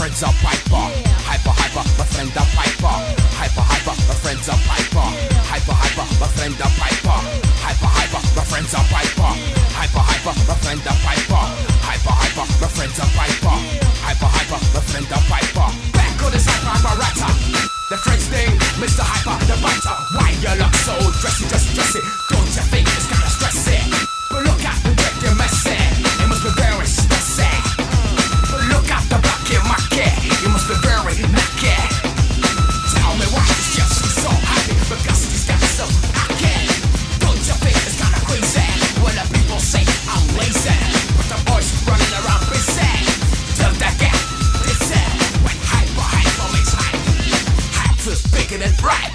friends are piper. Hyper, hyper, my friend a piper. Hyper, hyper, my friends are piper. Hyper, hyper, my friend a piper. Hyper, hyper, my friends are piper. Hyper, hyper, my friend a piper. Hyper, hyper, my friends are piper. Hyper, hyper, my friend a piper. Back on this hyper ratter. The French thing, Mr. Hyper, the biter. Why you look so dressy, dressy? Don't you think it's kinda stressy? But look at the way you're messy. It must be very stressy. But look at the black in my kid. You must be very lucky. Tell me why this just so happy. Because he's got so happy. Don't you think it's kinda crazy when the people say I'm lazy? But the boys running around busy. Till they get busy. When hyper makes hype. Hype feels bigger than right.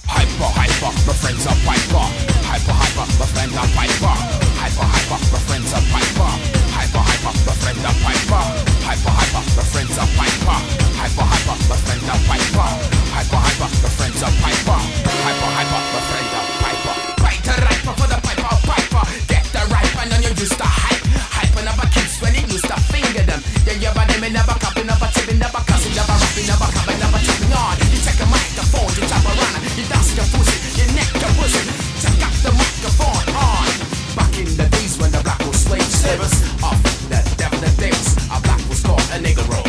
Hyper, hyper, my friends are piper. Hyper, hyper, my friend are piper. Hyper, hyper, my friends are piper. Hyper, hyper, my friend are piper. Hyper, hyper, my friends are piper. Hyper, hyper, my friend are piper. Hyper, hyper, my friends are piper. Hyper, hyper, my friend are piper. Bite the riper for the piper. Get the ripe and then you use the hype. Hyping up a kids when you use to finger them. Yeah, yeah, but they may never copy, never tipping, never cussing, never rapping, never coming, never tapping on. You take a microphone, you tap around, you dance your pussy, you neck your pussy. Check out the microphone on. Back in the days when the black was slaves off the devil the days, our black was called a Negro.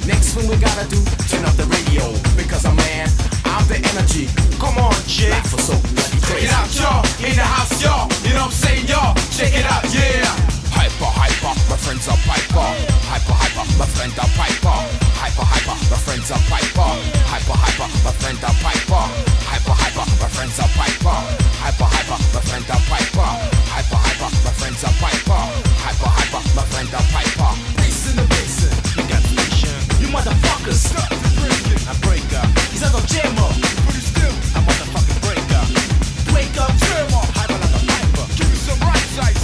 Next thing we gotta do, turn up the radio. Because I'm man, I'm the energy. Come on, Jay. Life was so bloody crazy. Check it out, y'all. In the house, y'all. You know what I'm saying, y'all? Check it out, yeah. Hyper, hyper, my friends are piper. Hyper, hyper, my friend are piper. Hyper, hyper, my friends are piper. Hyper, hyper, my friend are piper. Hyper, hyper, my friends are piper. Hyper, hyper, my friend are piper. Hyper, hyper, my friends are piper. Hyper, hyper, my friend are piper. Bass in the basin, you got the nation. You motherfuckers, stop the breaking. I break up. He's not gonna jam up. Pretty still, I motherfucking break up. Wake up, jam up. Hyper like a piper. Give me some right sides.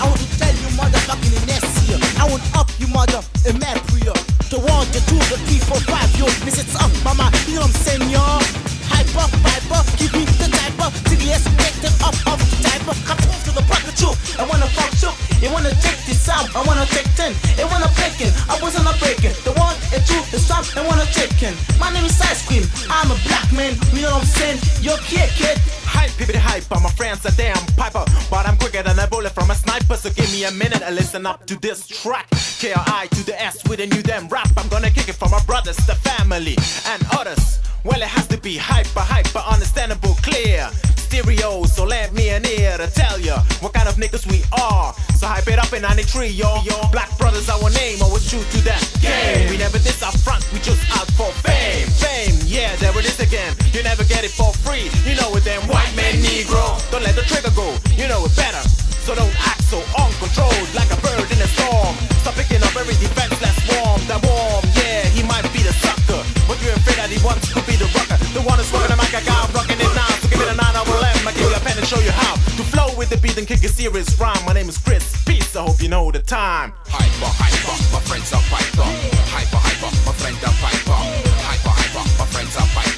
I want to tell you motherfucking in next year. I want up you mother in mad prayer. The 1, the 2, the 3, 4, 5, yo. This it's up, mama. You know what I'm saying, y'all? Hyper, piper, give me the diaper. TDS, take them up off the diaper. Come to the pocket too. I wanna fuck you. You wanna take this sound. I wanna take 10. I wanna breaking. I wasn't a breaking. The 1 and 2, the sound. I wanna taking. My name is Ice Cream. I'm a black man. You know what I'm saying? You're kid. Hype, pippity hype, my friends are damn piper. But I'm quicker than a bullet from a sniper. So give me a minute and listen up to this track. KRI to the S with a new damn rap. I'm gonna kick it for my brothers, the family, and others. Well, it has to be hyper, understandable, clear. Stereo, so lend me an ear to tell ya what kind of niggas we are. So hype it up in 93, yo. Black brothers, our name, always true to that game. We never diss up front, we just out for fame. Fame, yeah, there it is again. You never get it for free, you know it then. White man, Negro, don't let the trigger go, you know it better. So don't act so uncontrolled, like a bird in a storm. Stop picking up every defenseless warm. That warm, yeah, he might be the sucker, but you're afraid that he wants to be the rocker. The one who's rocking the mic, I got rocking it now. So give me the 9, I will I give you a pen and show you how to flow with the beat and kick a serious rhyme. My name is KRIS, peace, I hope you know the time. Hyper, hyper, my friends are piper. Hyper, hyper, my friend are piper. Hyper, hyper, my friends are piper.